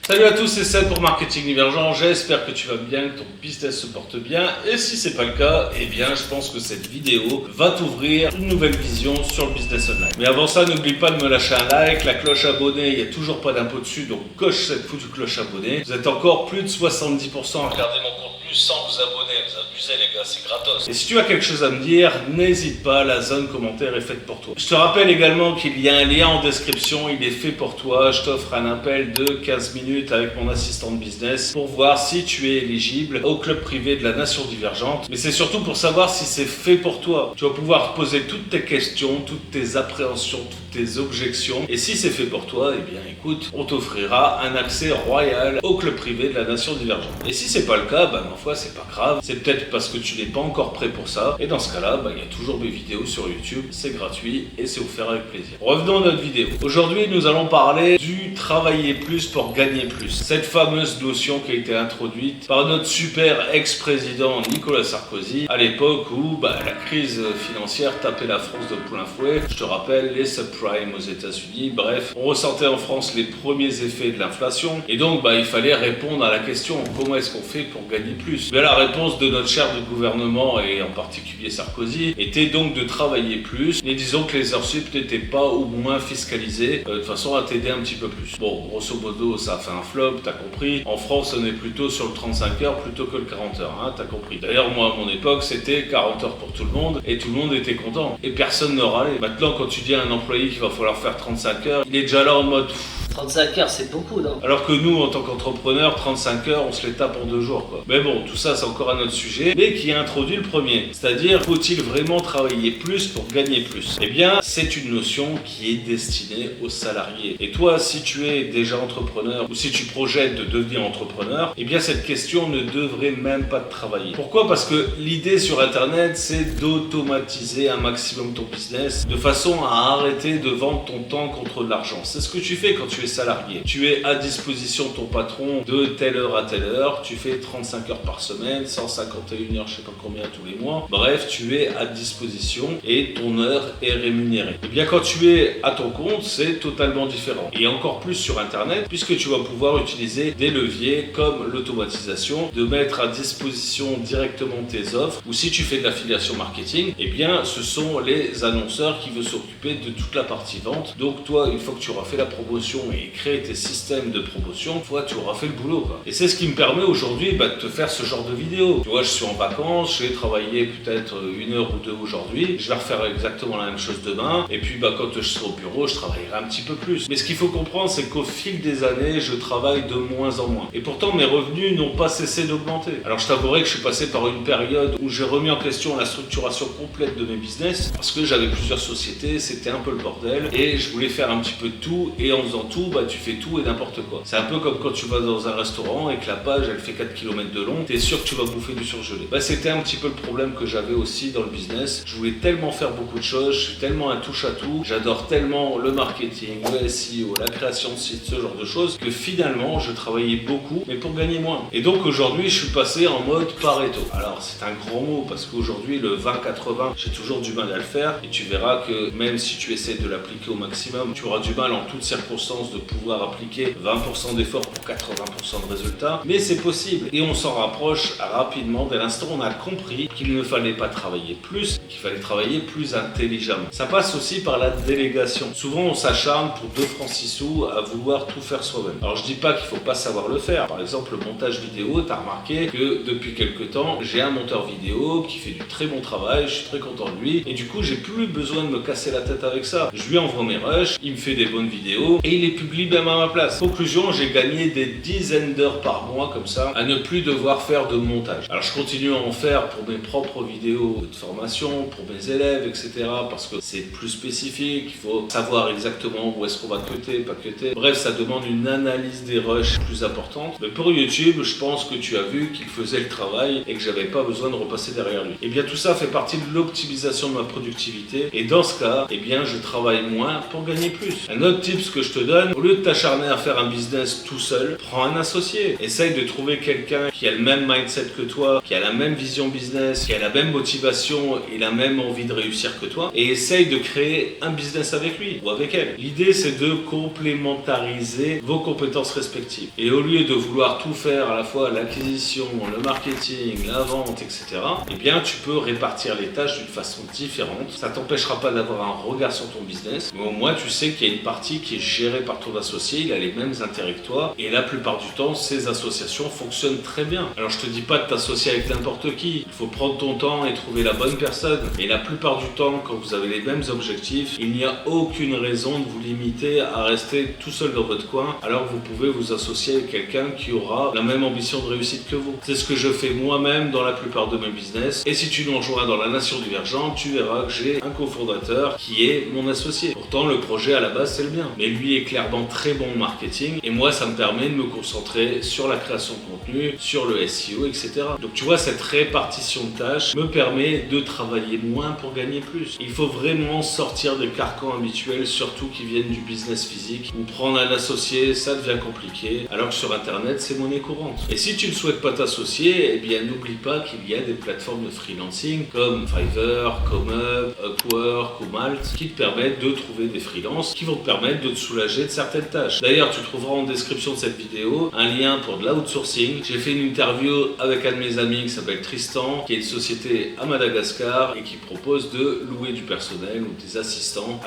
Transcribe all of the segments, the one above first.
Salut à tous, c'est Seb pour Marketing Divergent. J'espère que tu vas bien, que ton business se porte bien. Et si c'est pas le cas, eh bien je pense que cette vidéo va t'ouvrir une nouvelle vision sur le business online. Mais avant ça, n'oublie pas de me lâcher un like, la cloche abonnée, il n'y a toujours pas d'impôt dessus, donc coche cette foutue cloche abonnée. Vous êtes encore plus de 70% à regarder mon contenu sans vous abonner. Vous abusez les gars, c'est gratos. Et si tu as quelque chose à me dire, n'hésite pas, la zone commentaire est faite pour toi. Je te rappelle également qu'il y a un lien en description, il est fait pour toi. Je t'offre un appel de 15 minutes avec mon assistant de business pour voir si tu es éligible au club privé de la Nation Divergente. Mais c'est surtout pour savoir si c'est fait pour toi. Tu vas pouvoir poser toutes tes questions, toutes tes appréhensions, toutes tes objections. Et si c'est fait pour toi, eh bien écoute, on t'offrira un accès royal au club privé de la Nation Divergente. Et si c'est pas le cas, ma foi, c'est pas grave. C'est peut-être parce que tu n'es pas encore prêt pour ça. Et dans ce cas-là, il y a toujours mes vidéos sur YouTube. C'est gratuit et c'est offert avec plaisir. Revenons à notre vidéo. Aujourd'hui, nous allons parler du travailler plus pour gagner plus. Cette fameuse notion qui a été introduite par notre super ex-président Nicolas Sarkozy à l'époque où la crise financière tapait la France de plein fouet. Je te rappelle, les subprimes aux États-Unis. Bref, on ressentait en France les premiers effets de l'inflation. Et donc, il fallait répondre à la question comment est-ce qu'on fait pour gagner plus. Mais la réponse de notre chef de gouvernement et en particulier Sarkozy était donc de travailler plus. Mais disons que les heures sup n'étaient pas au moins fiscalisées de façon à t'aider un petit peu plus. Bon, grosso modo, ça a fait un flop, t'as compris. En France, on est plutôt sur le 35 heures plutôt que le 40 heures, hein, t'as compris. D'ailleurs, moi, à mon époque, c'était 40 heures pour tout le monde et tout le monde était content. Et personne ne râlait. Maintenant, quand tu dis à un employé qu'il va falloir faire 35 heures, il est déjà là en mode... 35 heures, c'est beaucoup, non? Alors que nous, en tant qu'entrepreneurs, 35 heures, on se les tape en 2 jours, quoi. Mais bon, tout ça, c'est encore un autre sujet, mais qui a introduit le premier. C'est-à-dire, faut-il vraiment travailler plus pour gagner plus? Eh bien, c'est une notion qui est destinée aux salariés. Et toi, si tu es déjà entrepreneur, ou si tu projettes de devenir entrepreneur, eh bien, cette question ne devrait même pas te travailler. Pourquoi? Parce que l'idée sur Internet, c'est d'automatiser un maximum ton business, de façon à arrêter de vendre ton temps contre de l'argent. C'est ce que tu fais quand tu es salarié. Tu es à disposition de ton patron de telle heure à telle heure, tu fais 35 heures par semaine, 151 heures, je sais pas combien tous les mois. Bref, tu es à disposition et ton heure est rémunérée. Et bien quand tu es à ton compte, c'est totalement différent. Et encore plus sur Internet, puisque tu vas pouvoir utiliser des leviers comme l'automatisation, de mettre à disposition directement tes offres, ou si tu fais de l'affiliation marketing, eh bien ce sont les annonceurs qui vont s'occuper de toute la partie vente. Donc toi, une fois que tu auras fait la promotion et créer tes systèmes de promotion, tu auras fait le boulot, quoi. Et c'est ce qui me permet aujourd'hui de te faire ce genre de vidéo. Tu vois, je suis en vacances, j'ai travaillé peut-être 1 heure ou 2 aujourd'hui, je vais refaire exactement la même chose demain, et puis quand je serai au bureau, je travaillerai un petit peu plus. Mais ce qu'il faut comprendre, c'est qu'au fil des années, je travaille de moins en moins. Et pourtant, mes revenus n'ont pas cessé d'augmenter. Alors je t'avouerai que je suis passé par une période où j'ai remis en question la structuration complète de mes business, parce que j'avais plusieurs sociétés, c'était un peu le bordel, et je voulais faire un petit peu de tout, et en faisant tout, tu fais tout et n'importe quoi. C'est un peu comme quand tu vas dans un restaurant et que la page elle fait 4 km de long, t'es sûr que tu vas bouffer du surgelé. C'était un petit peu le problème que j'avais aussi dans le business. Je voulais tellement faire beaucoup de choses, je suis tellement un touche à tout, j'adore tellement le marketing, le SEO, la création de sites, ce genre de choses, que finalement je travaillais beaucoup mais pour gagner moins. Et donc aujourd'hui je suis passé en mode Pareto. Alors c'est un grand mot parce qu'aujourd'hui le 20-80, j'ai toujours du mal à le faire et tu verras que même si tu essaies de l'appliquer au maximum, tu auras du mal en toutes circonstances de pouvoir appliquer 20% d'efforts pour 80% de résultats, mais c'est possible et on s'en rapproche rapidement. Dès l'instant on a compris qu'il ne fallait pas travailler plus, qu'il fallait travailler plus intelligemment. Ça passe aussi par la délégation. Souvent on s'acharne pour 2 francs 6 sous à vouloir tout faire soi-même. Alors je dis pas qu'il faut pas savoir le faire. Par exemple le montage vidéo, tu as remarqué que depuis quelques temps j'ai un monteur vidéo qui fait du très bon travail, je suis très content de lui et du coup j'ai plus besoin de me casser la tête avec ça. Je lui envoie mes rushs, il me fait des bonnes vidéos et il les publie même à ma place. Conclusion, j'ai gagné des dizaines d'heures par mois comme ça à ne plus devoir faire de montage. Alors je continue à en faire pour mes propres vidéos de formation, pour mes élèves, etc. parce que c'est plus spécifique, il faut savoir exactement où est-ce qu'on va cutter, pas cutter. Bref, ça demande une analyse des rushs plus importante. Mais pour YouTube, je pense que tu as vu qu'il faisait le travail et que j'avais pas besoin de repasser derrière lui. Et bien tout ça fait partie de l'optimisation de ma productivité et dans ce cas, eh bien je travaille moins pour gagner plus. Un autre tip que je te donne, jeune, au lieu de t'acharner à faire un business tout seul, prends un associé. Essaye de trouver quelqu'un qui a le même mindset que toi, qui a la même vision business, qui a la même motivation et la même envie de réussir que toi, et essaye de créer un business avec lui ou avec elle. L'idée, c'est de complémentariser vos compétences respectives. Et au lieu de vouloir tout faire à la fois l'acquisition, le marketing, la vente, etc., eh bien, tu peux répartir les tâches d'une façon différente. Ça t'empêchera pas d'avoir un regard sur ton business, mais au moins, tu sais qu'il y a une partie qui est gérée par ton associé, il a les mêmes intérêts que toi, et la plupart du temps, ces associations fonctionnent très bien. Alors, je te dis pas de t'associer avec n'importe qui, il faut prendre ton temps et trouver la bonne personne. Et la plupart du temps, quand vous avez les mêmes objectifs, il n'y a aucune raison de vous limiter à rester tout seul dans votre coin, alors que vous pouvez vous associer avec quelqu'un qui aura la même ambition de réussite que vous. C'est ce que je fais moi-même dans la plupart de mes business. Et si tu nous rejoins dans la Nation Divergente, tu verras que j'ai un cofondateur qui est mon associé. Pourtant, le projet à la base, c'est le mien. Mais lui est clairement très bon en marketing. Et moi, ça me permet de me concentrer sur la création de contenu, sur le SEO, etc. Donc tu vois, cette répartition de tâches me permet de travailler moins pour gagner plus. Il faut vraiment sortir des carcans habituels, surtout qui viennent du business physique, où prendre un associé, ça devient compliqué, alors que sur Internet, c'est monnaie courante. Et si tu ne souhaites pas t'associer, eh bien n'oublie pas qu'il y a des plateformes de freelancing comme Fiverr, ComeUp, Upwork ou Malte qui te permettent de trouver des freelances qui vont te permettre de te soulager de certaines tâches. D'ailleurs, tu trouveras en description de cette vidéo un lien pour de l'outsourcing. J'ai fait une interview avec un de mes amis qui s'appelle Tristan, qui est une société à Madagascar et qui propose de louer du personnel ou des assistants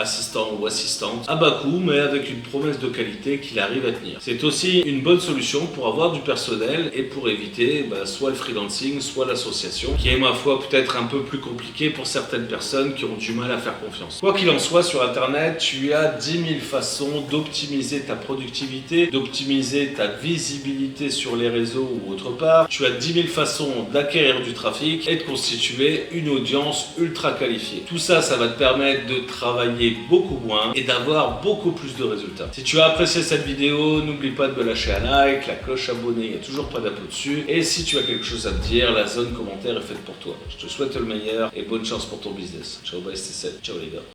ou assistantes à bas coût, mais avec une promesse de qualité qu'il arrive à tenir. C'est aussi une bonne solution pour avoir du personnel et pour éviter soit le freelancing, soit l'association, qui est ma foi peut-être un peu plus compliqué pour certaines personnes qui ont du mal à faire confiance. Quoi qu'il en soit, sur Internet, tu as 10 000 façons d'optimiser ta productivité, d'optimiser ta visibilité sur les réseaux ou autre part. Tu as 10 000 façons d'acquérir du trafic et de constituer une audience ultra qualifiée. Tout ça, ça va te permettre de travailler beaucoup moins et d'avoir beaucoup plus de résultats. Si tu as apprécié cette vidéo, n'oublie pas de me lâcher un like, la cloche abonnée, il n'y a toujours pas d'impôt dessus. Et si tu as quelque chose à me dire, la zone commentaire est faite pour toi. Je te souhaite le meilleur et bonne chance pour ton business. Ciao, bye, c'était Seth. Ciao les gars.